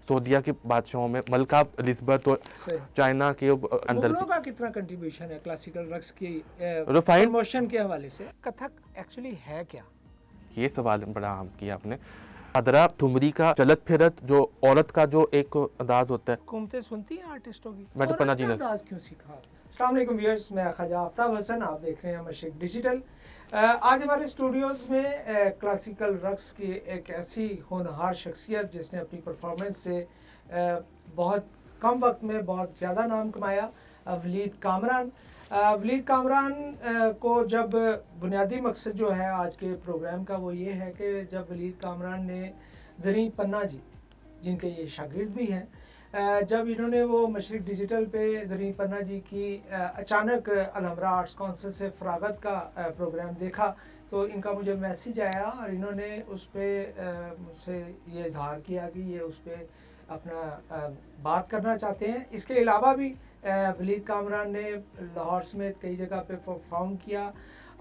सऊदीया के बादशाहों में मलका एलिज़ाबेथ और चाइना के अंदर मुगलों का कितना कंट्रीब्यूशन है क्लासिकल रक्स की रिफाइंड प्रमोशन के हवाले से? कथक एक्चुअली है क्या? ये सवाल बड़ा आम किया आपने। अदरा ठुमरी का चलत फिरत जो औरत का जो एक अंदाज होता है। हुकूमतें सुनती हैं आर्टिस्टों की? मैडम पन्ना जी ने अंदाज क्यों सीखा? अस्सलाम वालेकुम व्यूअर्स, मैं ख्वाजा आफ्ताब हसन, आप देख रहे हैं मशरिक डिजिटल। आज हमारे स्टूडियोज़ में क्लासिकल रक्स की एक ऐसी होनहार शख्सियत जिसने अपनी परफॉर्मेंस से बहुत कम वक्त में बहुत ज़्यादा नाम कमाया, वलीद कामरान। वलीद कामरान को जब बुनियादी मकसद जो है आज के प्रोग्राम का वो ये है कि जब वलीद कामरान ने ज़रीन पन्ना जी, जिनके ये शागिर्द भी हैं, जब इन्होंने वो मशरिक डिजिटल पे ज़रीन पन्ना जी की अचानक अलहमरा आर्ट्स काउंसिल से फ़रागत का प्रोग्राम देखा तो इनका मुझे मैसेज आया और इन्होंने उस पर मुझसे ये इजहार किया कि ये उस पर अपना बात करना चाहते हैं। इसके अलावा भी वलीद कामरान ने लाहौर समेत कई जगह पे परफॉर्म किया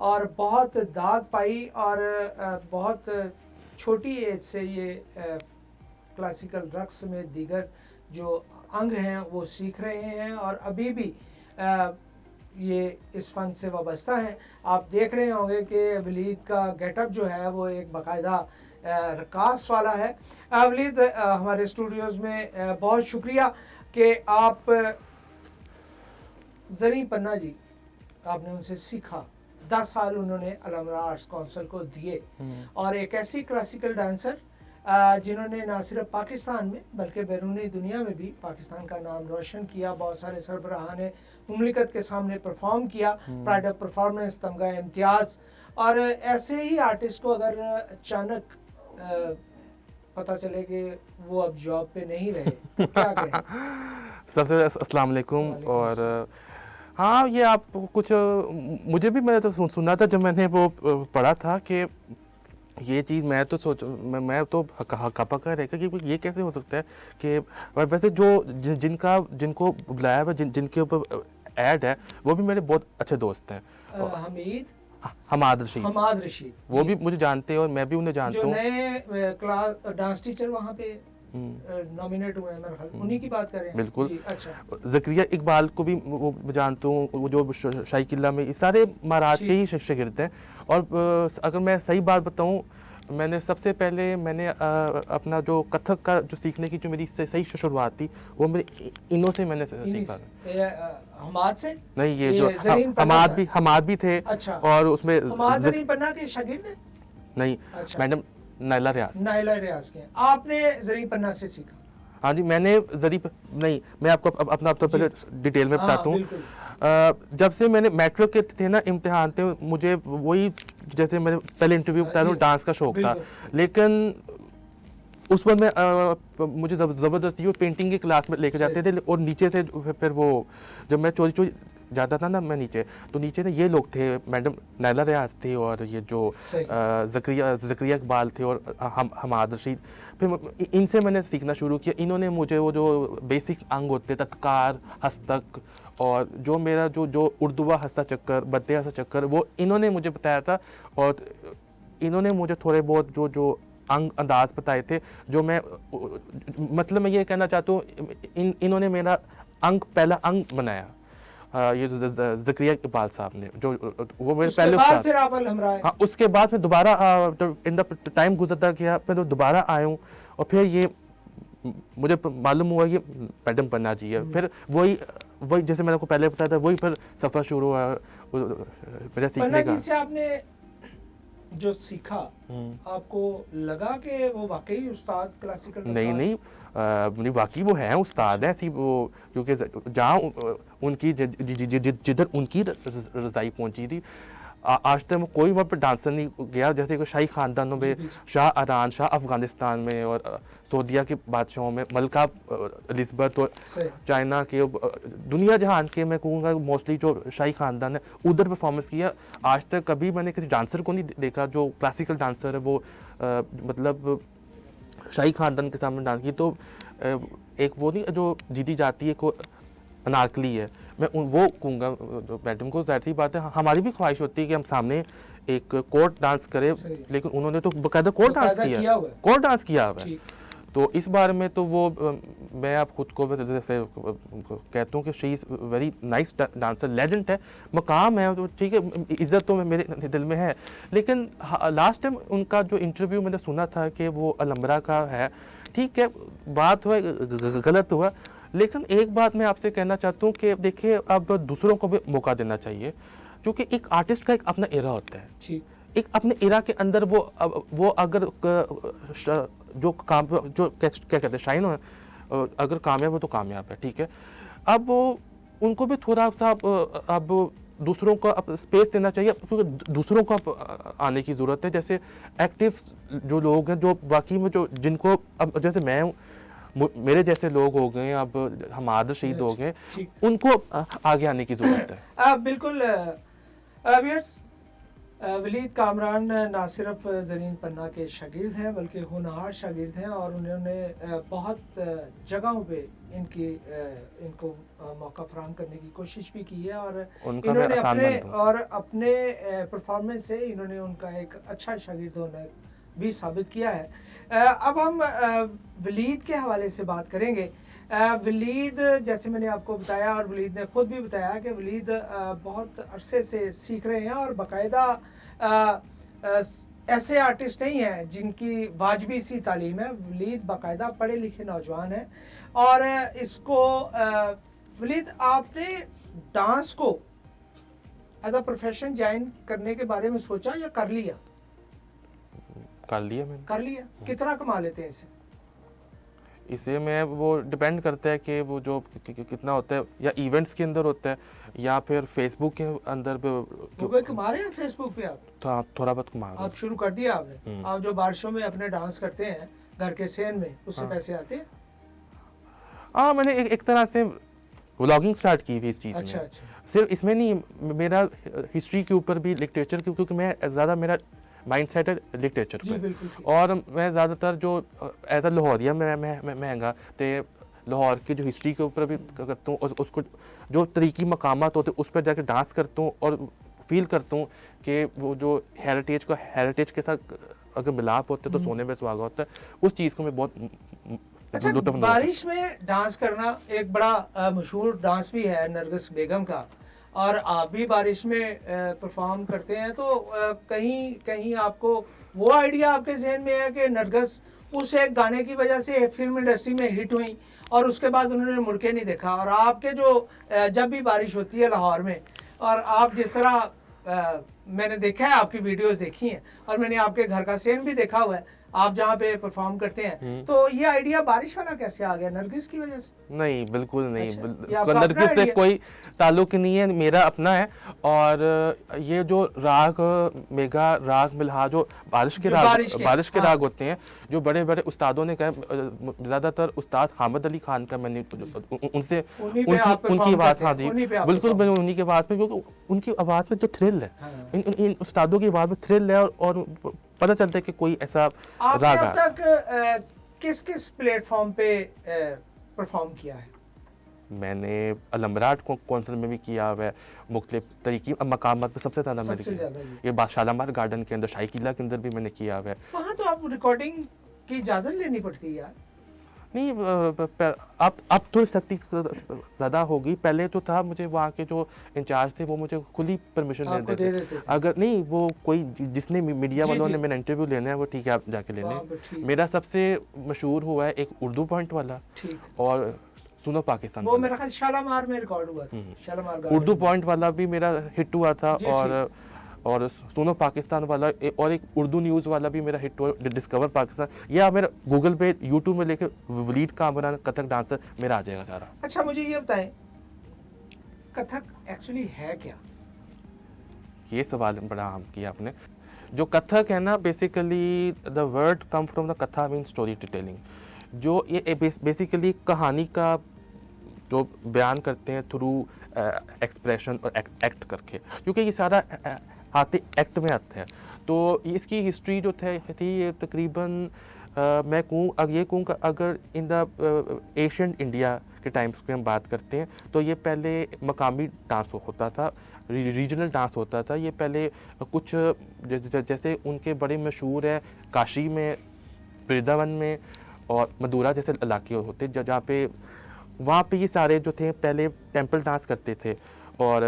और बहुत दाद पाई और बहुत छोटी एज से ये क्लासिकल रक्स में दीगर जो अंग हैं वो सीख रहे हैं और अभी भी ये इस फन से वाबस्ता हैं। आप देख रहे होंगे कि वलीद का गेटअप जो है वो एक बाकायदा रकास वाला है। वलीद, हमारे स्टूडियोज़ में बहुत शुक्रिया कि आप ज़रीन पन्ना जी, आपने उनसे सीखा। 10 साल उन्होंने अलहमरा आर्ट्स काउंसिल को दिए और एक ऐसी क्लासिकल डांसर जिन्होंने ना सिर्फ पाकिस्तान में बल्कि बैरूनी दुनिया में भी पाकिस्तान का नाम रोशन किया, बहुत सारे सरबराहान मुमलिकत के सामने परफॉर्म किया, प्राइड ऑफ परफॉर्मेंस, तमगा इम्तियाज़। और ऐसे ही आर्टिस्ट को अगर अचानक पता चले कि वो अब जॉब पे नहीं रहे तो क्या कहें? सबसे अस्सलाम वालेकुम। और हाँ, ये आप कुछ मुझे भी मैंने तो सुना था जब मैंने वो पढ़ा था कि ये चीज़ मैं तो मैं तो हक्का रहेगा कि ये कैसे हो सकता है कि वैसे जो जिनको बुलाया हुआ जिनके ऊपर ऐड है वो भी मेरे बहुत अच्छे दोस्त हैं। हमाद रशीद वो भी मुझे जानते हैं और मैं भी उन्हें जानता हूँ। जो नए क्लास डांस टीचर वहाँ पे नॉमिनेट हुए हैं, मेरे ख्याल उन्हीं की बात करें। बिल्कुल। अच्छा, ज़करिया इकबाल को भी वो जानता हूँ, वो जो शाही किला में, सारे महाराज के ही शागिर्द हैं। और अगर मैं सही बात बताऊँ, मैंने सबसे पहले अपना जो कथक का जो सीखने की जो मेरी सही शुरुआत थी वो मेरे इनों से मैंने सीखा। हमाद से नहीं, ये जो हमाद भी थे। अच्छा। और उसमें ज़रीन पन्ना के शागिर्द हैं? नहीं। अच्छा। मैडम नाइला रियाज के आपने ज़रीन पन्ना से सीखा? हाँ जी, मैंने नहीं, मैं आपको अपना पहले डिटेल में बताता हूँ। जब से मैंने मेट्रो के थे ना इम्तिहान थे, मुझे वही जैसे मैंने पहले इंटरव्यू बताया था, डांस का शौक था, लेकिन उस पर मैं मुझे ज़बरदस्ती वो पेंटिंग की क्लास में लेके जाते थे और नीचे से फिर वो जब मैं चोरी जाता था ना मैं नीचे, तो नीचे ना ये लोग थे, मैडम नाइला रियाज थे और ये जो ज़करिया इकबाल थे और हमाद रशीद। फिर इनसे मैंने सीखना शुरू किया। इन्होंने मुझे वो जो बेसिक अंग होते तत्कार, हस्तक और जो मेरा जो उर्दुआ हस्ता चक्कर, बद्दे हस्ता चक्कर, वो इन्होंने मुझे बताया था। और इन्होंने मुझे थोड़े बहुत जो अंदाज बताए थे, जो मैं मतलब मैं ये कहना चाहता हूँ, इन्होंने मेरा पहला अंग बनाया। ये जो ज़करिया इकबाल साहब ने जो वो मेरे पहले उस्ताद, फिर आप अलहमरा। हाँ, उसके बाद फिर दोबारा इन द टाइम गुजरता गया, फिर दोबारा आया हूँ और फिर ये मुझे मालूम हुआ ये मैडम पन्ना जी है। फिर वही जैसे मैंने को पहले बताया था, वही फिर सफ़र शुरू हुआ मेरा सीखने का। से आपने जो सीखा, आपको लगा कि वो वाकई उस्ताद क्लासिकल? नहीं, वाकई वो हैं उस्ताद हैं ऐसी वो, क्योंकि जहाँ उनकी जिधर उनकी रज़ाई पहुंची थी, आज तक वो कोई वहाँ पर डांसर नहीं गया। जैसे कि शाही ख़ानदानों में शाह ईरान, शाह अफ़गानिस्तान में और सऊदीया के बादशाहों में मलका एलिज़ाबेथ और चाइना के दुनिया जहान के, मैं कहूँगा मोस्टली जो शाही ख़ानदान है उधर परफॉर्मेंस किया। आज तक कभी मैंने किसी डांसर को नहीं देखा जो क्लासिकल डांसर है वो मतलब शाही ख़ानदान के सामने डांस की। तो एक वो नहीं जो जीती जाती है को अनारकली है, मैं वो कहूँगा मैडम को। ज़ाहिर सी बात है, हमारी भी ख्वाहिश होती है कि हम सामने एक कोर्ट डांस करें, लेकिन उन्होंने तो बाकायदा कोर्ट डांस किया हुआ है। तो इस बारे में तो वो मैं आप खुद को जैसे कहता हूँ कि she is very nice dancer, legend है, मकाम है, तो ठीक है, इज़्ज़त तो मेरे दिल में है। लेकिन लास्ट टाइम उनका जो इंटरव्यू मैंने सुना था कि वो अलमरा का है, ठीक है, बात हुआ, गलत हुआ, लेकिन एक बात मैं आपसे कहना चाहता हूँ कि देखिए अब दूसरों को भी मौका देना चाहिए, क्योंकि एक आर्टिस्ट का एक अपना एरा होता है, ठीक, एक अपने एरा के अंदर वो अगर जो काम जो क्या कहते हैं शाइन हो, अगर कामयाब हो तो कामयाब है, ठीक है। अब वो उनको भी थोड़ा सा अब दूसरों को अब स्पेस देना चाहिए, क्योंकि दूसरों को अब आने की ज़रूरत है। जैसे एक्टिव जो लोग हैं, जो वाकई में जो जिनको अब जैसे मैं हूँ, मेरे जैसे लोग हो गए, अब हमारे शहीद हो गए, उनको आगे आने की ज़रूरत है। बिल्कुल व्यूअर्स, वलीद कामरान ना सिर्फ ज़रीन पन्ना के शागिर्द हैं बल्कि होनहार शागिर्द हैं, और उन्होंने बहुत जगहों पे इनको मौका फराहम करने की कोशिश भी की है, और इन्होंने अपने परफॉर्मेंस से इन्होंने उनका एक अच्छा शागिर्द होना भी साबित किया है। अब हम वलीद के हवाले से बात करेंगे। वलीद, जैसे मैंने आपको बताया और वलीद ने खुद भी बताया कि वलीद बहुत अरसे से सीख रहे हैं, और बाकायदा ऐसे आर्टिस्ट नहीं हैं जिनकी वाजबी सी तालीम है। वलीद बाकायदा पढ़े लिखे नौजवान हैं, और इसको वलीद, आपने डांस को एज अ प्रोफेशन ज्वाइन करने के बारे में सोचा या कर लिया? कर लिया मैंने। कर लिया। कितना कमा लेते हैं इसे मैं वो डिपेंड करता है कि वो जो कितना होता है, या इवेंट्स के अंदर होता है, या फिर फेसबुक के अंदर पे कमा रहे हैं फेसबुक पे आप? थोड़ा बहुत कमा रहे हैं। आप शुरू कर दिया आपने? आप जो बारिशों में अपने डांस करते हैं घर के सेन में, उससे पैसे आते हैं? हाँ, मैंने एक तरह से व्लॉगिंग स्टार्ट की थी इस चीज़ में। अच्छा। सिर्फ इसमें नहीं, मेरा हिस्ट्री के ऊपर भी, लिटरेचर के, क्योंकि मैं ज़्यादा मेरा माइंड सेट है लिटरेचर पे, और मैं ज़्यादातर जो एज अ लाहौरिया महंगा तो लाहौर की जो हिस्ट्री के ऊपर भी करता हूँ, और उसको जो तरीकी मकामात होते उस पर जाकर डांस करता हूँ, और फील करता हूँ कि वो जो हेरिटेज के साथ अगर मिलाप होते तो सोने में सुहागा होता है। उस चीज़ को मैं बहुत अच्छा, बारिश में डांस करना एक बड़ा मशहूर डांस भी है नरगिस बेगम का, और आप भी बारिश में परफॉर्म करते हैं, तो कहीं कहीं आपको वो आइडिया आपके जहन में है कि नरगिस उस एक गाने की वजह से फिल्म इंडस्ट्री में हिट हुई, और उसके बाद उन्होंने मुड़ के नहीं देखा, और आपके जो जब भी बारिश होती है लाहौर में, और आप जिस तरह मैंने देखा है, आपकी वीडियोस देखी हैं, और मैंने आपके घर का सीन भी देखा हुआ है, आप जहाँ पे परफॉर्म करते हैं, तो ये आइडिया बारिश वाला कैसे आ गया? नरगिस की वजह से? नहीं, बिल्कुल नहीं। अच्छा, नरगिस से कोई ताल्लुक नहीं है, मेरा अपना है। और ये जो राग मेगा, राग मिलहा, जो बारिश के राग होते हैं, जो बड़े बड़े उस्तादों ने कहा, ज़्यादातर उस्ताद हामिद अली खान का मैंने उनसे उनकी आवाज़, हाँ जी बिल्कुल, मैंने उन्हीं की आवाज़ में, क्योंकि उनकी आवाज़ में जो थ्रिल है, इन उस्तादों की आवाज़ में थ्रिल है, और पता चलता है कि कोई ऐसा राग है। अब तक किस किस प्लेटफॉर्म पे परफॉर्म किया है? मैंने अलमराट कौंसल में भी किया हुआ है, मुख्तलिफ तरीके मकामात पे, सबसे ज़्यादा मैंने ये शालामार गार्डन के अंदर, शाही किला के अंदर भी मैंने किया हुआ है। वहाँ तो आप रिकॉर्डिंग की इजाज़त लेनी पड़ती है यार? नहीं, अब थोड़ी सख्ती ज़्यादा होगी। पहले तो था, मुझे वहाँ के जो इंचार्ज थे वो मुझे खुली परमिशन दे देते थे। अगर नहीं, वो कोई जिसने मीडिया वालों ने मैंने इंटरव्यू लेना है, वो ठीक है आप जाके ले लें। मेरा सबसे मशहूर हुआ है एक उर्दू पॉइंट वाला, और सुनो पाकिस्तान, वो मेरा ख्याल शालामार में रिकॉर्ड हुआ था। शालामार उर्दू पॉइंट वाला भी मेरा हिट हुआ था, और सुनो पाकिस्तान वाला, और एक उर्दू न्यूज़ वाला भी मेरा हिट हुआ, डिस्कवर पाकिस्तान। या मेरा गूगल पे, यूट्यूब में लेके वलीद कामरान कथक डांसर मेरा आ जाएगा सारा। अच्छा, मुझे ये बताएं, कथक एक्चुअली है क्या? ये सवाल बड़ा आम किया आपने। जो कथक है ना, basically the word come from the कथा मीन स्टोरी टेलिंग। जो ये बेसिकली कहानी का जो बयान करते हैं थ्रू एक्सप्रेशन और एक्ट करके, क्योंकि ये सारा आते एक्ट में आता है। तो इसकी हिस्ट्री जो थी ये तकरीबन मैं कहूँ अगर इन द एशियंट इंडिया के टाइम्स पे हम बात करते हैं, तो ये पहले मकामी डांस होता था, रीजनल डांस होता था। ये पहले कुछ जैसे उनके बड़े मशहूर है काशी में, वृंदावन में, और मदुरा जैसे इलाके होते जहाँ पे वहाँ पे ये सारे जो थे पहले टेंपल डांस करते थे और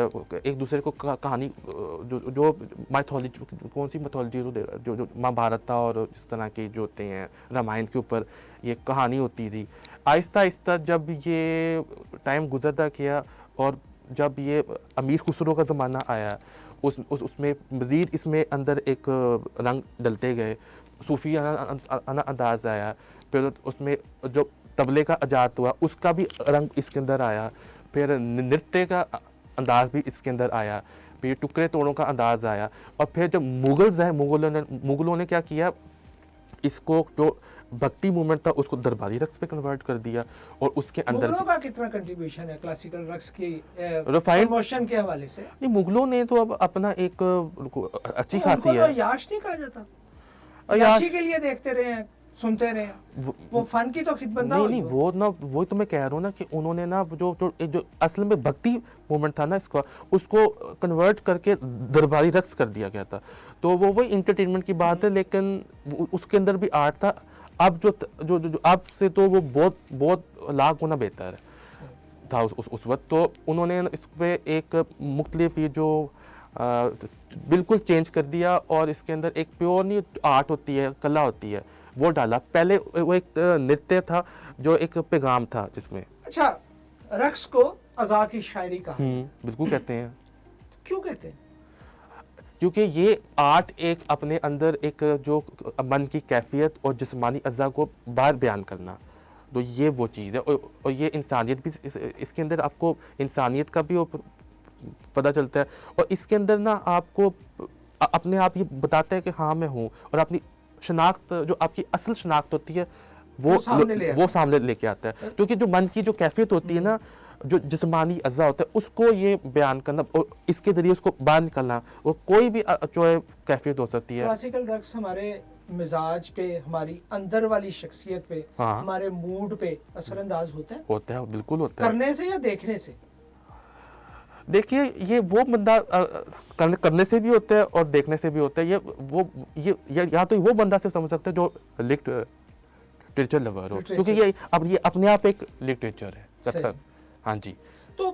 एक दूसरे को कहानी जो जो माइथोलॉजी, कौन सी माइथोलॉजी जो जो महाभारत था और इस तरह के जो होते हैं रामायण के ऊपर ये कहानी होती थी। आहिस्ता आहिस्ता जब ये टाइम गुजरता गया और जब ये अमीर खुसरो का ज़माना आया उसमें मज़ीद इसमें अंदर एक रंग डलते गए, सूफियाना अंदाज़ आया, फिर उसमें जो तबले का इजाद हुआ उसका भी रंग इसके अंदर आया, फिर नृत्य का अंदाज़ भी इसके अंदर आया, फिर टुकड़े तोड़ों का अंदाज़ आया। और फिर जब मुगल्स आए, मुगलों ने क्या किया, इसको जो भक्ति मूवमेंट था उसको दरबारी रक्स पे कन्वर्ट कर दिया और उसके अंदर मुगलों का कितना कंट्रीब्यूशन है क्लासिकल रक्स की रिफाइंड प्रमोशन के हवाले से? नहीं, मुगलों ने तो अब अपना एक अच्छी खासी उनको है। तो याश नहीं कहा जाता, याशी के लिए देखते रहे हैं, सुनते रहे हैं, वो फन की तो खिदमत नहीं नहीं, वो ना वही तो मैं कह रहा हूँ ना कि उन्होंने ना जो जो जो असल में भक्ति मूवमेंट था ना इसका, उसको कन्वर्ट करके दरबारी रक्स कर दिया गया था। तो वो वही इंटरटेनमेंट की बात है, लेकिन उसके अंदर भी आर्ट था। अब जो जो, जो, जो अब से तो वो बहुत बहुत लाख गुना बेहतर था उस वक्त। तो उन्होंने इस पर एक मुख्तलिफ ये जो बिल्कुल चेंज कर दिया और इसके अंदर एक प्योर नहीं आर्ट होती है, कला होती है, वो डाला। पहले वो एक नृत्य था जो एक पैगाम था जिसमें। अच्छा, रक्स को अज़ा की शायरी कहा, बिल्कुल कहते हैं। क्यों कहते हैं? क्योंकि ये आर्ट एक अपने अंदर एक जो मन की कैफियत और जिस्मानी अज़ा को बाहर बयान करना, तो ये वो चीज़ है। और ये इंसानियत भी इसके अंदर आपको इंसानियत का भी पता चलता है। और इसके अंदर ना आपको अपने आप ये बताता है कि हाँ मैं हूँ, और अपनी शनाख्त जो आपकी असल शनाख्त होती है वो सामने लेके आता है। क्योंकि जो मन की जो कैफियत होती है ना, जो जिस्मानी अज़ा होता है, उसको ये बयान करना और इसके ज़रिए उसको बाहर निकलना, वो कोई भी जो है कैफियत हो सकती है। क्लासिकल रक्स हमारे मिजाज पे, हमारी अंदर वाली शख्सियत पे, हाँ, हमारे मूड पे असरअंदाज होता है? बिल्कुल होता है। करने से या देखने से? देखिए, ये वो बंदा करने से भी होता है और देखने से भी होता है। ये या तो वो बंदा सिर्फ समझ सकता है जो लिटरेचर लवर हो, क्योंकि ये अपने आप एक लिटरेचर है कथक। हाँ जी। तो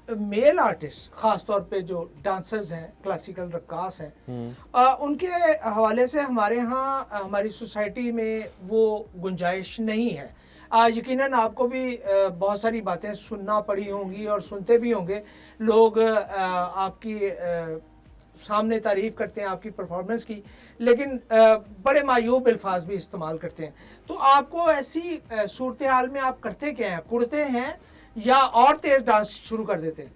मेल आर्टिस्ट खास तौर पे जो डांसर्स हैं, क्लासिकल रक्कास हैं, उनके हवाले से हमारे यहाँ हमारी सोसाइटी में वो गुंजाइश नहीं है। यकीनन आपको भी बहुत सारी बातें सुनना पड़ी होंगी और सुनते भी होंगे। लोग आपकी सामने तारीफ़ करते हैं आपकी परफॉर्मेंस की, लेकिन बड़े मायूब अल्फाज भी इस्तेमाल करते हैं। तो आपको ऐसी सूरत हाल में आप करते क्या हैं? कुड़ते हैं या और तेज़ डांस शुरू कर देते हैं?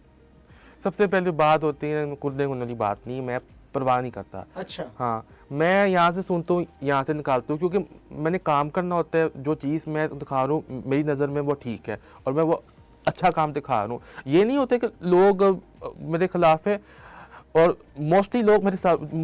सबसे पहले बात होती है कुड़ने वाली बात नहीं, मैं परवाह नहीं करता। अच्छा। हाँ, मैं यहाँ से सुनता हूँ, यहाँ से निकालता हूँ, क्योंकि मैंने काम करना होता है। जो चीज़ मैं दिखा रहा हूँ मेरी नज़र में वो ठीक है और मैं वो अच्छा काम दिखा रहा हूँ। ये नहीं होता कि लोग मेरे खिलाफ है, और मोस्टली लोग मुझे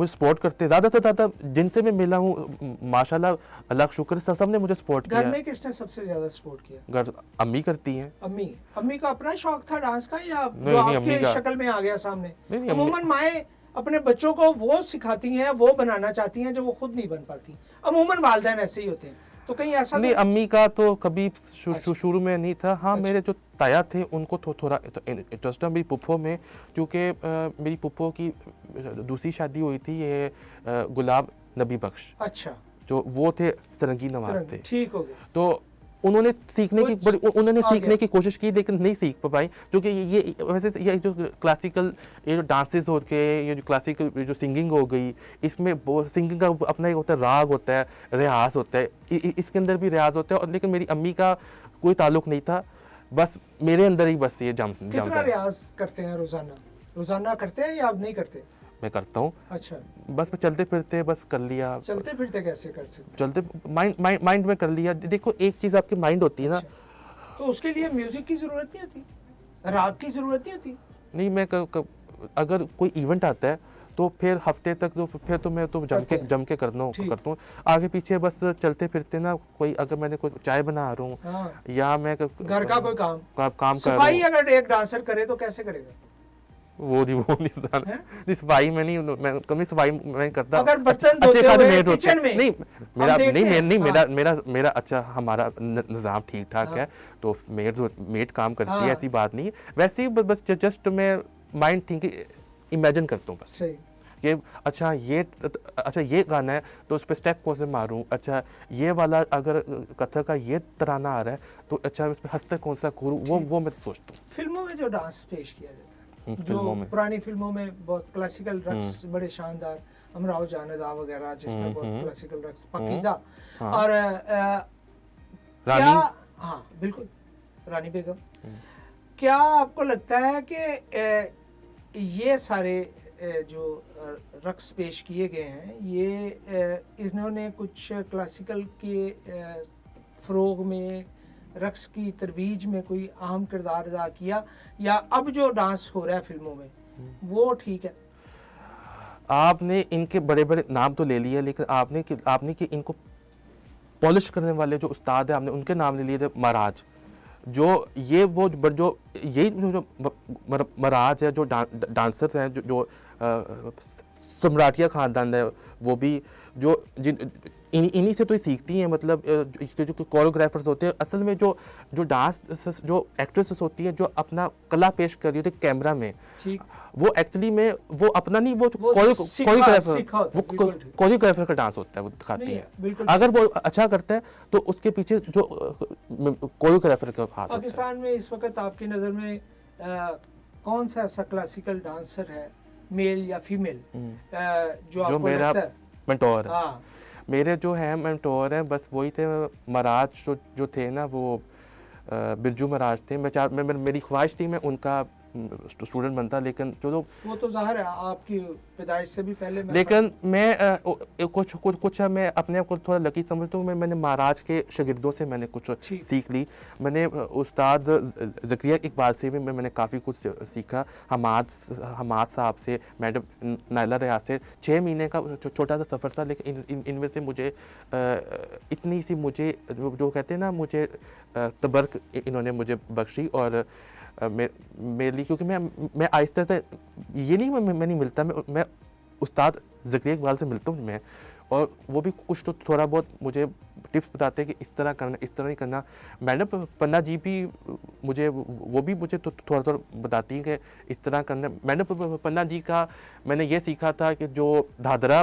सपोर्ट करते हैं। ज़्यादा से ज़्यादा जिनसे मैं मिला हूँ माशाल्लाह, अल्लाह का शुक्र, सब ने मुझे सपोर्ट किया। घर में किसने सबसे ज़्यादा सपोर्ट किया? घर अम्मी करती हैं। अम्मी का अपना शौक था डांस का, या जो आपके शक्ल में आ गया सामने? अमूमन माएँ अपने बच्चों को वो सिखाती हैं, वो बनाना चाहती हैं जो वो खुद नहीं बन पाती। अमूमन वालिदैन ऐसे ही होते हैं। तो कहीं ऐसा नहीं, अम्मी का तो कभी शुरू में नहीं था। हाँ, मेरे जो ताया थे उनको थोड़ा इंटरेस्ट है मेरी पुप्पो में, क्योंकि मेरी पुप्पो की दूसरी शादी हुई थी ये गुलाब नबी बख्श। अच्छा। जो वो थे सरंगी नवाज थे। ठीक हो गया। तो उन्होंने सीखने की कोशिश की, लेकिन नहीं सीख पाई, क्योंकि ये वैसे ये जो क्लासिकल ये जो डांसेस हो गए, ये जो क्लासिकल जो सिंगिंग हो गई, इसमें सिंगिंग का अपना एक होता है, राग होता है, रियाज होता है, इसके अंदर भी रियाज होता है। और लेकिन मेरी अम्मी का कोई ताल्लुक नहीं था, बस मेरे अंदर ही बस ये कितना रियाज करते हैं रोजाना करते हैं या अब नहीं करते? मैं करता हूँ। अच्छा। बस चलते फिरते बस कर लिया। चलते फिरते कैसे कर सकते? चलते माइंड में कर लिया। देखो, एक चीज़ आपकी माइंड होती है ना। तो उसके लिए म्यूजिक की ज़रूरत नहीं होती, राग की ज़रूरत नहीं होती? नहीं, मैं अगर कोई इवेंट आता है तो फिर हफ्ते तक तो फिर तो मैं तो जम के करता हूँ। आगे पीछे बस चलते फिरते ना, कोई अगर मैंने कोई चाय बना रहा हूँ, या मैं घर का कोई काम कर सफाई अगर एक डांसर करे तो कैसे करेगा? वो नहीं सिखाना, हैं? नहीं सफाई में नहीं, मैं कभी सफाई मैं करता। अगर बर्तन अच्छे धोते खासे हुए मेड होते किचन हैं। में नहीं मेरा हम देखते नहीं हैं, नहीं हाँ। मेरा अच्छा हमारा निज़ाम ठीक ठाक हाँ। है, तो मेड काम करती है, हाँ। ऐसी बात नहीं है। वैसे ही बस जस्ट मैं माइंड थिंकिंग इमेजिन करता हूँ बस सही। कि अच्छा ये गाना है तो उस पर स्टेप कौन से मारूं, अच्छा ये वाला अगर कथक का ये तराना आ रहा है तो अच्छा उस पर हंसते कौन सा करूँ, वो मैं सोचता हूँ। फिल्मों में जो डांस पेश किया जाता है, फिल्मों जो में पुरानी फिल्मों में बहुत क्लासिकल रक्स बड़े शानदार, अमराव जानेदा वगैरह जिसमें बहुत क्लासिकल रक्स, पाकीज़ा हाँ। और क्या, रानी, हाँ बिल्कुल, रानी बेगम। क्या आपको लगता है कि ये सारे जो रक्स पेश किए गए हैं, ये इन्होंने कुछ क्लासिकल के फ़रोग़ में, रक्स की तरवीज में कोई अहम किरदार अदा किया, या अब जो डांस हो रहा है फिल्मों में वो ठीक है? आपने इनके बड़े बड़े नाम तो ले लिए, लेकिन आपने कि इनको पॉलिश करने वाले जो उस्ताद हैं, आपने उनके नाम ले लिए थे। महाराज जो यही जो महाराज है, जो डांसर्स हैं, जो सम्राटिया खानदान है, वो भी जो इन्हीं से तो ही सीखती हैं। मतलब इसके जो कोरियोग्राफर्स होते हैं, असल में जो डांस जो एक्ट्रेसेस होती हैं, जो अपना कला पेश कर रही होती है कैमरा में, ठीक, वो एक्चुअली में वो अपना नहीं, वो कोरियोग्राफर का डांस होता है, वो दिखाती है। अगर वो अच्छा करता है तो उसके पीछे जो कोरियोग्राफर का हाथ। पाकिस्तान में इस वक्त आपकी नज़र में कौन सा ऐसा क्लासिकल डांसर है, मेल या फीमेल, जो आपको मेरा लगता है मेंटोर है? हाँ। मेरे जो है मेंटोर हैं, बस वही थे महाराज जो थे ना, वो बिरजू महाराज थे। मेरी ख्वाहिश थी मैं उनका स्टूडेंट बनता, लेकिन चलो वो तो जाहिर है आपकी पैदाइश से भी पहले। लेकिन मैं कुछ मैं अपने आप को थोड़ा लकी समझता हूँ। मैंने महाराज के शागिर्दों से मैंने कुछ सीख ली। मैंने उस्ताद ज़करिया इकबाल से भी मैंने काफ़ी कुछ सीखा, हमाद साहब से, मैडम नाइला रियाज से। 6 महीने का छोटा सा सफ़र था, लेकिन इनमें से मुझे इतनी सी मुझे जो कहते हैं ना, मुझे तबर्क इन्होंने मुझे बख्शी। और मेरे लिए, क्योंकि मैं आहिस्ता से, ये नहीं मैं नहीं मिलता, मैं उस्ताद ज़करिया इकबाल से मिलता हूँ मैं, और वो भी कुछ तो थोड़ा बहुत मुझे टिप्स बताते हैं कि इस तरह करना, इस तरह नहीं करना। मैडम पन्ना जी भी वो भी मुझे तो थोड़ा बताती है कि इस तरह करना। मैडम पन्ना जी का मैंने ये सीखा था कि जो दादरा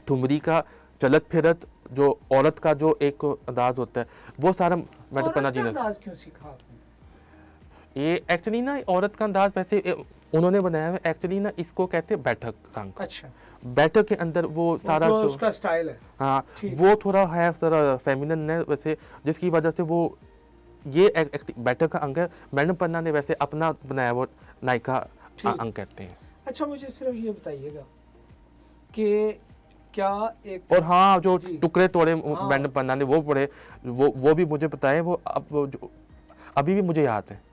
ठुमरी का चलत फिरत जो औरत का जो एक अंदाज होता है, वो सारा मैडम पन्ना जी ने। अंदाज क्यों सीखा आपने? ये एक्चुअली ना औरत का अंदाज वैसे उन्होंने बनाया है, एक्चुअली ना इसको कहते हैं बैठक का अंक। अच्छा, बैठक के अंदर वो सारा जो उसका स्टाइल है, हाँ, वो थोड़ा है, थोड़ा फेमिनिन है वैसे, जिसकी वजह से वो ये बैठक का अंक है। मैडम पन्ना ने वैसे अपना बनाया, वो नायिका अंक कहते हैं। अच्छा, मुझे सिर्फ ये बताइएगा कि क्या एक, और हाँ, जो टुकड़े तोड़े मैडम पन्ना ने वो पढ़े, वो भी मुझे बताए, वो अभी भी मुझे याद है।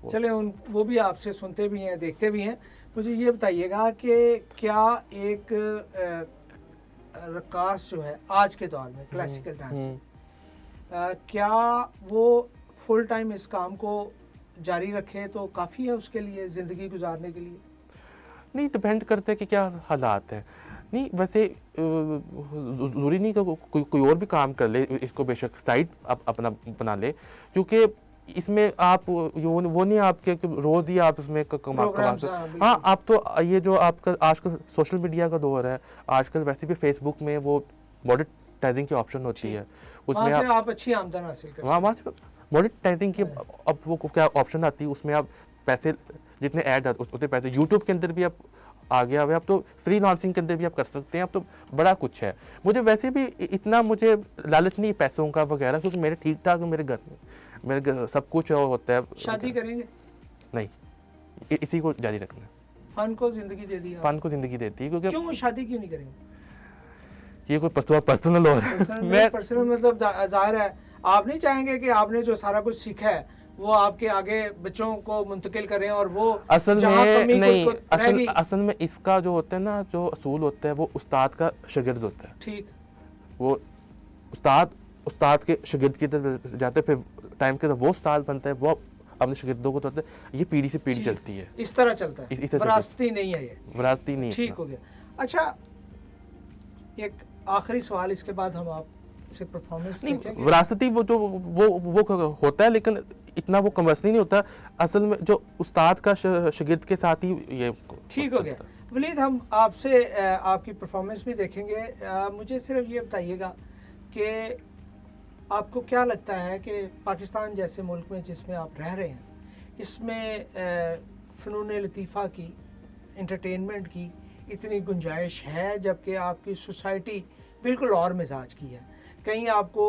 चले वो भी आपसे सुनते भी हैं, देखते भी हैं। मुझे ये बताइएगा कि क्या एक रक्कास जो है आज के दौर में क्लासिकल डांस, क्या वो फुल टाइम इस काम को जारी रखे तो काफ़ी है उसके लिए, ज़िंदगी गुजारने के लिए? नहीं, डिपेंड करता है कि क्या हालात है। नहीं, वैसे ज़रूरी नहीं कि कोई और भी काम कर ले, इसको बेशक साइड अपना बना ले, क्योंकि इसमें आप वो नहीं आपके रोज़ ही आप इसमें कमा सकते। हाँ, आप तो ये जो आपका आजकल सोशल मीडिया का दौर है, आजकल वैसे भी फेसबुक में वो मोनेटाइजिंग की ऑप्शन होती है, उसमें आप अच्छी आमदन हासिल कर सकते हैं। वहाँ से मोनेटाइजिंग की अब वो क्या ऑप्शन आती है, उसमें आप पैसे जितने ऐड उतने पैसे, यूट्यूब के अंदर भी आप आ गया हुआ, अब तो फ्रीलांसिंग के अंदर भी आप कर सकते हैं, अब तो बड़ा कुछ है। मुझे वैसे भी इतना मुझे लालच नहीं पैसों का वगैरह, क्योंकि मेरे ठीक ठाक मेरे घर में सब कुछ होता है। शादी करेंगे? नहीं, इसी को जारी रखना। फन को जिंदगी दे दी, फन को जिंदगी देती है, क्योंकि क्यों शादी क्यों नहीं करेंगे? ये कोई पर्सनल हो रहा है। पर्सनल मतलब जाहिर है आप नहीं चाहेंगे कि आपने जो सारा कुछ सीखा है वो आपके आगे बच्चों को मुंतकिल करें, और वो असल में नहीं, असल में इसका जो होता है ना, जो असूल होता है, वो उस्ताद का शागिर्द होता है। ठीक, वो उस्ताद के शागिर्द की तरफ जाते, फिर टाइम के साथ वो उस्ताद बनता है, वो अपने शागिर्दों को तो ये पीढ़ी से पीढ़ी चलती है, इस तरह चलता इस है, तरह विरासती नहीं है ये, विरासती नहीं है। ठीक हो गया। अच्छा, एक आखिरी सवाल, इसके बाद हम आपसे परफॉर्मेंस नहीं, देखेंगे। विरासती वो जो वो होता है, लेकिन इतना वो कमर्शियली नहीं होता। असल में जो उस्ताद का शागिर्द के साथ ही ये ठीक हो गया। वलीद, हम आपसे आपकी परफॉर्मेंस भी देखेंगे। मुझे सिर्फ ये बताइएगा कि आपको क्या लगता है कि पाकिस्तान जैसे मुल्क में जिसमें आप रह रहे हैं, इसमें फ़नून लतीफ़ा की, एंटरटेनमेंट की इतनी गुंजाइश है, जबकि आपकी सोसाइटी बिल्कुल और मिजाज की है? कहीं आपको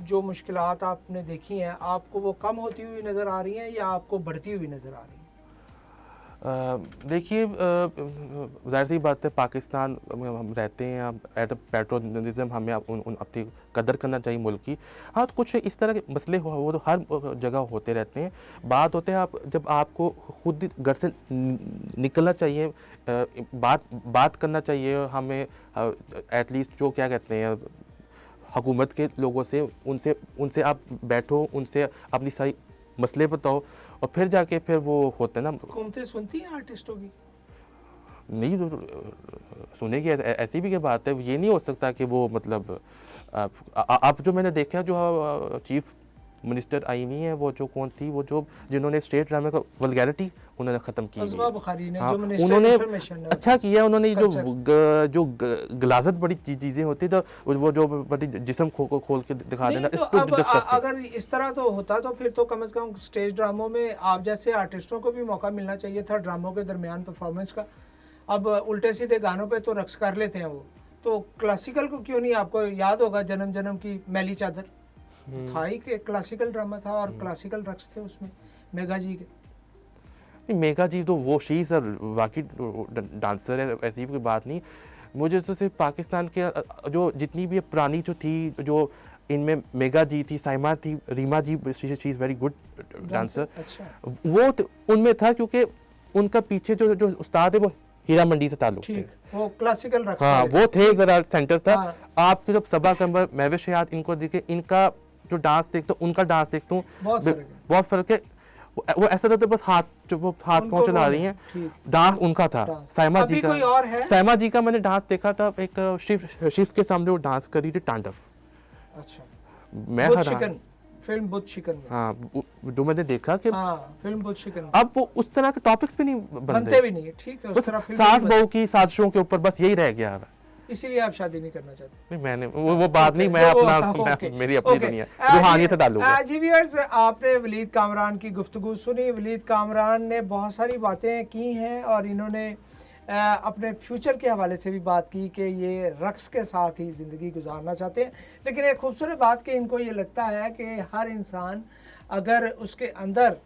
जो मुश्किलात आपने देखी हैं, आपको वो कम होती हुई नज़र आ रही हैं या आपको बढ़ती हुई नज़र आ रही हैं? देखिए, ज़ाहिर सी बात है, पाकिस्तान में हम रहते हैं, हम एट पेट्रोलिज्म, हमें अपनी कदर करना चाहिए मुल्क की। हाँ, तो कुछ इस तरह के मसले वो तो हर जगह होते रहते हैं। बात होते हैं आप जब आपको खुद घर से निकलना चाहिए, बात करना चाहिए हमें, एटलीस्ट जो क्या कहते हैं हुकूमत के लोगों से, उनसे आप बैठो, उनसे अपनी सारी मसले बताओ, और फिर जाके फिर वो होता है ना। हुकूमतें सुनती हैं आर्टिस्टों की? नहीं सुनेगी, ऐसी भी क्या बात है। ये नहीं हो सकता कि वो मतलब आप जो मैंने देखा, जो चीफ मिनिस्टर आई हुई हैं, वो जो कौन थी, वो जो जिन्होंने स्टेट ड्रामे का वल्गैरिटी उन्होंने ख़त्म की। हाँ, उन्होंने अच्छा किया। उन्होंने जो गलाजत बड़ी चीज़ें होती, तो वो जो बड़ी जिस्म खोल के दिखा देना, तो अब अगर इस तरह तो होता तो फिर तो कम से कम स्टेज ड्रामों में आप जैसे आर्टिस्टों को भी मौका मिलना चाहिए था ड्रामों के दरमियान परफॉर्मेंस का। अब उल्टे सीधे गानों पे तो रक्स कर लेते हैं वो, तो क्लासिकल को क्यों नहीं? आपको याद होगा जन्म जन्म की मैली चादर था ही कि क्लासिकल ड्रामा था और क्लासिकल रक्स थे उसमें मेघा जी के। नहीं, मेघा जी तो वो शी सर वाकई डांसर है, ऐसी कोई बात नहीं। मुझे तो सिर्फ पाकिस्तान के जो जितनी भी पुरानी जो थी, जो इनमें मेघा जी थी, साइमा थी, Reema ji, she is very good dancer. अच्छा, वो उनमें था, क्योंकि उनका पीछे जो उस्ताद है वो हीरा मंडी से ताल्लुक थे, वो क्लासिकल रक्स। हाँ, वो थे, ज़रा सेंटर था। हाँ। आपके जब सबा कमर, महविश हयात, इनको देखे, इनका जो डांस देखता हूँ, उनका डांस देखता हूँ, बहुत फ़र्क है। वो ऐसा था, तो बस हाथ पाँव चला रही हैं, डांस उनका था। साइमा जी का, साइमा जी का मैंने डांस देखा था, एक शिफ के सामने वो डांस करी थी, तांडव। अच्छा, मैं फिल्म बुत शिकन में, हाँ, जो मैंने देखा कि फिल्म बुत शिकन, अब वो उस तरह के टॉपिक्स भी नहीं बनते भी नहीं, ठीक है, उस तरह सास बहू की साजिशों के ऊपर बस यही रह गया है। इसीलिए आप शादी नहीं करना चाहते? नहीं, मैंने वो बात नहीं, मैं अपना मेरी अपनी दुनिया, रूहानियत से ताल्लुक है। जी व्यूअर्स, आपने वलीद कामरान की गुफ्तगू सुनी। वलीद कामरान ने बहुत सारी बातें की हैं और इन्होंने अपने फ्यूचर के हवाले से भी बात की कि ये रक्स के साथ ही ज़िंदगी गुजारना चाहते हैं। लेकिन एक खूबसूरत बात कि इनको ये लगता है कि हर इंसान अगर उसके अंदर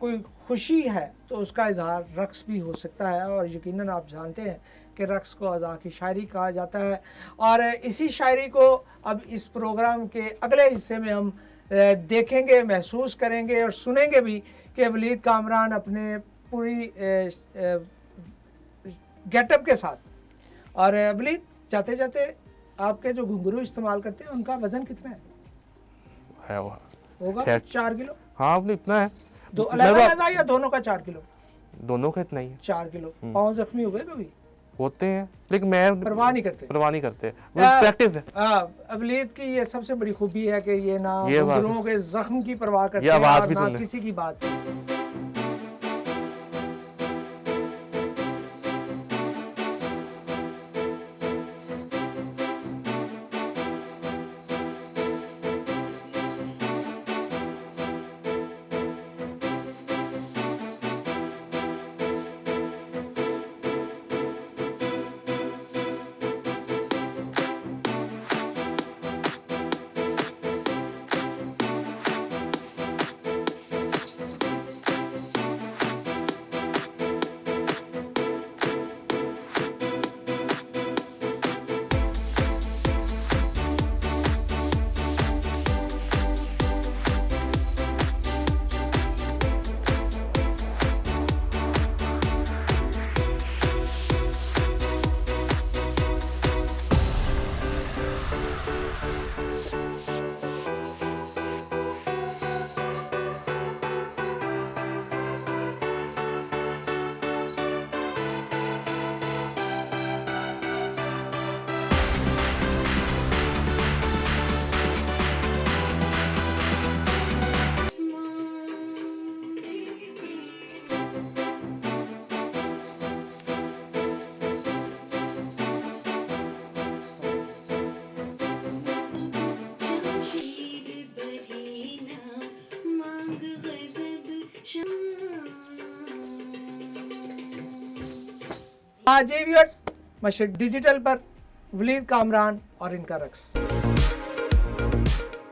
कोई खुशी है तो उसका इजहार रक्स भी हो सकता है, और यकीनन आप जानते हैं कि रक्स को अज़ा की शायरी कहा जाता है। और इसी शायरी को अब इस प्रोग्राम के अगले हिस्से में हम देखेंगे, महसूस करेंगे और सुनेंगे भी कि वलीद कामरान अपने पूरी गेटअप के साथ। और वलीद, जाते जाते आपके जो घुंघरू इस्तेमाल करते हैं उनका वज़न कितना है? होगा 4 किलो? हाँ, इतना है। दो अलग या दोनों का 4 किलो? दोनों का इतना ही है, 4 किलो। पाँव जख्मी हुए कभी? होते हैं, लेकिन मैं परवाह नहीं करते, प्रैक्टिस है। वलीद की ये सबसे बड़ी खूबी है कि ये ना घुंघरुओं के जख्म की परवाह करते हैं और ना किसी की बात। आज व्यूअर्स मशरिक डिजिटल पर वलीद कामरान और इनका रक्स।